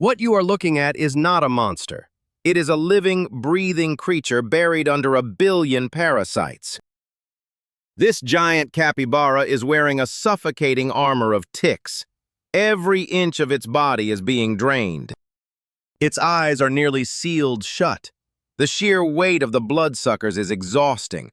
What you are looking at is not a monster. It is a living, breathing creature buried under a billion parasites. This giant capybara is wearing a suffocating armor of ticks. Every inch of its body is being drained. Its eyes are nearly sealed shut. The sheer weight of the bloodsuckers is exhausting.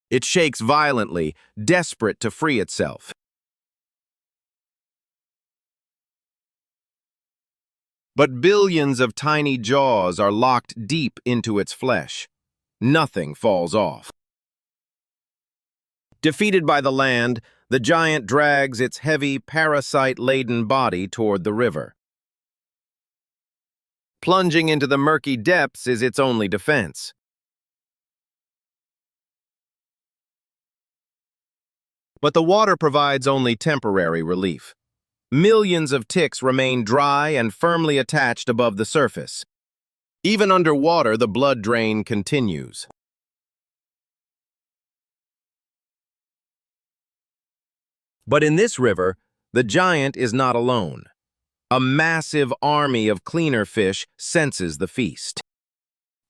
It shakes violently, desperate to free itself. But billions of tiny jaws are locked deep into its flesh. Nothing falls off. Defeated by the land, the giant drags its heavy, parasite-laden body toward the river. Plunging into the murky depths is its only defense. But the water provides only temporary relief. Millions of ticks remain dry and firmly attached above the surface. Even underwater, the blood drain continues. But in this river, the giant is not alone. A massive army of cleaner fish senses the feast.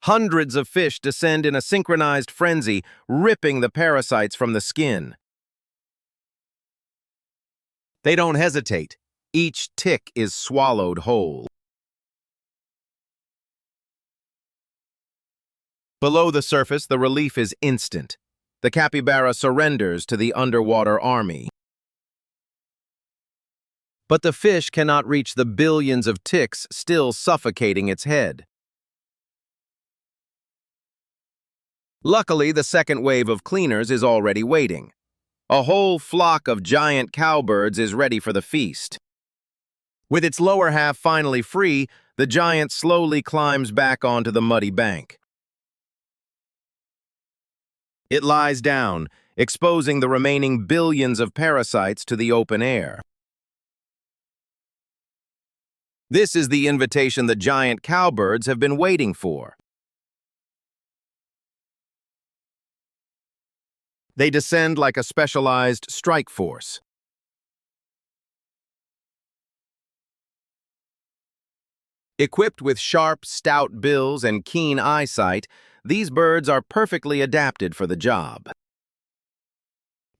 Hundreds of fish descend in a synchronized frenzy, ripping the parasites from the skin. They don't hesitate. Each tick is swallowed whole. Below the surface, the relief is instant. The capybara surrenders to the underwater army. But the fish cannot reach the billions of ticks still suffocating its head. Luckily, the second wave of cleaners is already waiting. A whole flock of giant cowbirds is ready for the feast. With its lower half finally free, the giant slowly climbs back onto the muddy bank. It lies down, exposing the remaining billions of parasites to the open air. This is the invitation the giant cowbirds have been waiting for. They descend like a specialized strike force. Equipped with sharp, stout bills and keen eyesight, these birds are perfectly adapted for the job.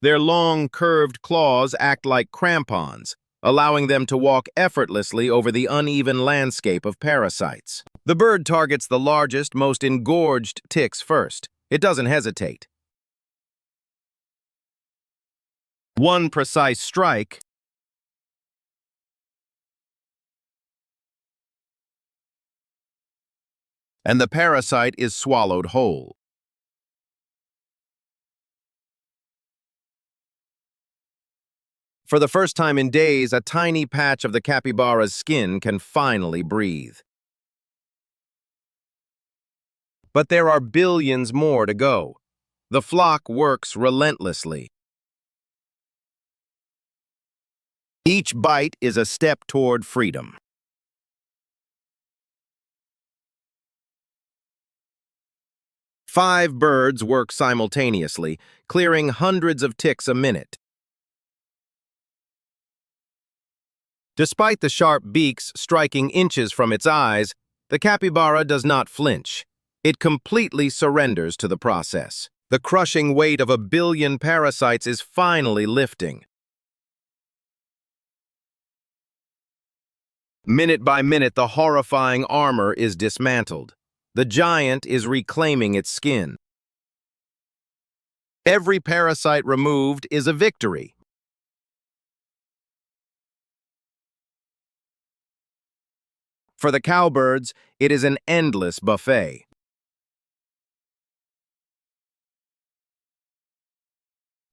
Their long, curved claws act like crampons, allowing them to walk effortlessly over the uneven landscape of parasites. The bird targets the largest, most engorged ticks first. It doesn't hesitate. One precise strike and the parasite is swallowed whole. For the first time in days, a tiny patch of the capybara's skin can finally breathe. But there are billions more to go. The flock works relentlessly. Each bite is a step toward freedom. Five birds work simultaneously, clearing hundreds of ticks a minute. Despite the sharp beaks striking inches from its eyes, the capybara does not flinch. It completely surrenders to the process. The crushing weight of a billion parasites is finally lifting. Minute by minute, the horrifying armor is dismantled. The giant is reclaiming its skin. Every parasite removed is a victory. For the cowbirds, it is an endless buffet.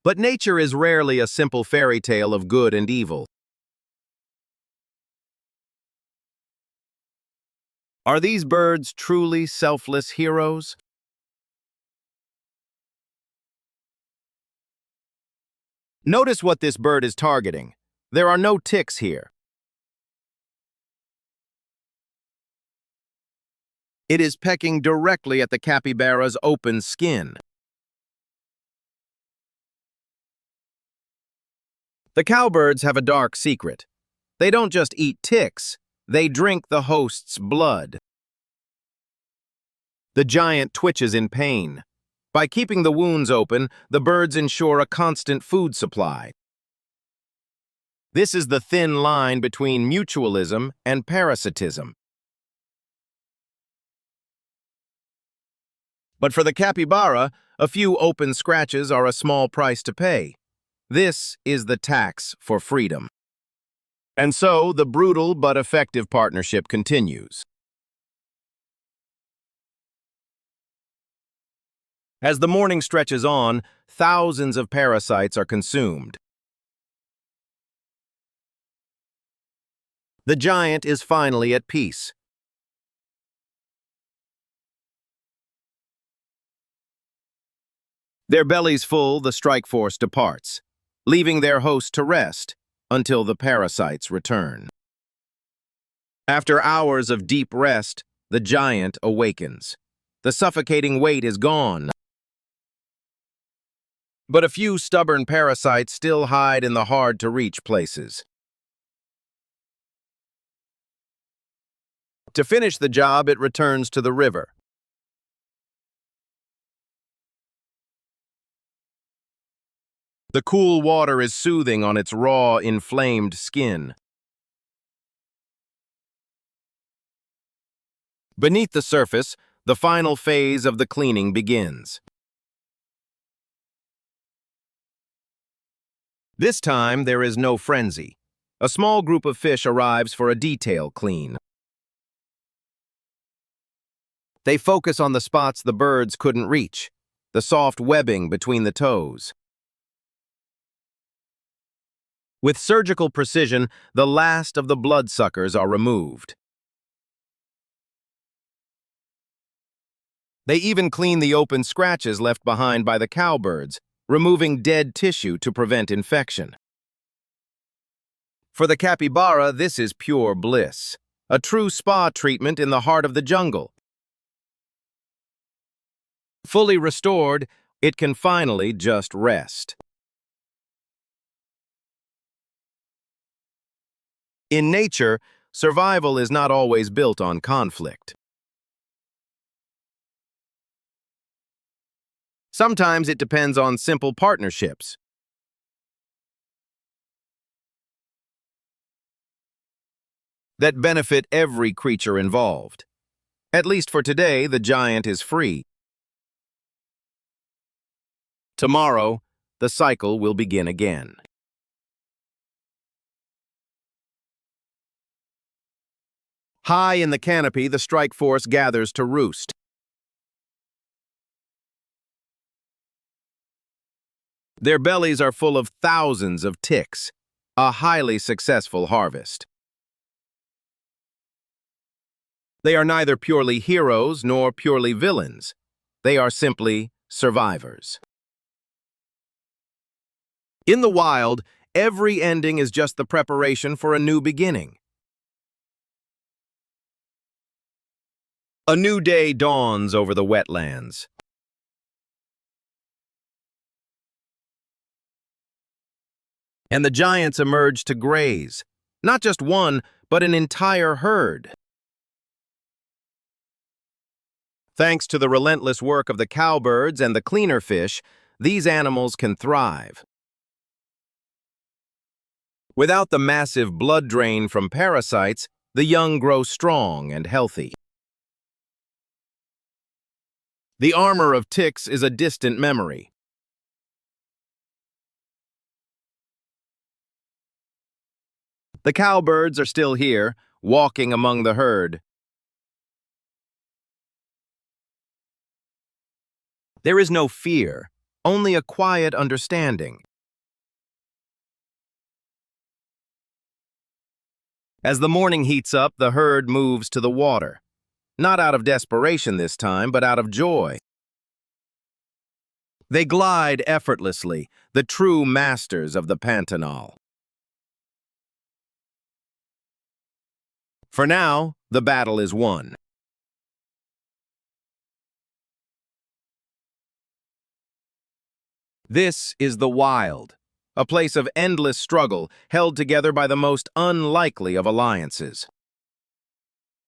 But nature is rarely a simple fairy tale of good and evil. Are these birds truly selfless heroes? Notice what this bird is targeting. There are no ticks here. It is pecking directly at the capybara's open skin. The cowbirds have a dark secret. They don't just eat ticks, they drink the host's blood. The giant twitches in pain. By keeping the wounds open, the birds ensure a constant food supply. This is the thin line between mutualism and parasitism. But for the capybara, a few open scratches are a small price to pay. This is the tax for freedom. And so, the brutal but effective partnership continues. As the morning stretches on, thousands of parasites are consumed. The giant is finally at peace. Their bellies full, the strike force departs, leaving their host to rest until the parasites return. After hours of deep rest, the giant awakens. The suffocating weight is gone. But a few stubborn parasites still hide in the hard-to-reach places. To finish the job, it returns to the river. The cool water is soothing on its raw, inflamed skin. Beneath the surface, the final phase of the cleaning begins. This time, there is no frenzy. A small group of fish arrives for a detail clean. They focus on the spots the birds couldn't reach, the soft webbing between the toes. With surgical precision, the last of the bloodsuckers are removed. They even clean the open scratches left behind by the cowbirds, removing dead tissue to prevent infection. For the capybara, this is pure bliss, a true spa treatment in the heart of the jungle. Fully restored, it can finally just rest. In nature, survival is not always built on conflict. Sometimes it depends on simple partnerships. That benefit every creature involved. At least for today, the giant is free. Tomorrow, the cycle will begin again. High in the canopy, the strike force gathers to roost. Their bellies are full of thousands of ticks, a highly successful harvest. They are neither purely heroes nor purely villains. They are simply survivors. In the wild, every ending is just the preparation for a new beginning. A new day dawns over the wetlands. And the giants emerge to graze, not just one, but an entire herd. Thanks to the relentless work of the cowbirds and the cleaner fish, these animals can thrive. Without the massive blood drain from parasites, the young grow strong and healthy. The armor of ticks is a distant memory. The cowbirds are still here, walking among the herd. There is no fear, only a quiet understanding. As the morning heats up, the herd moves to the water. Not out of desperation this time, but out of joy. They glide effortlessly, the true masters of the Pantanal. For now, the battle is won. This is the wild, a place of endless struggle held together by the most unlikely of alliances.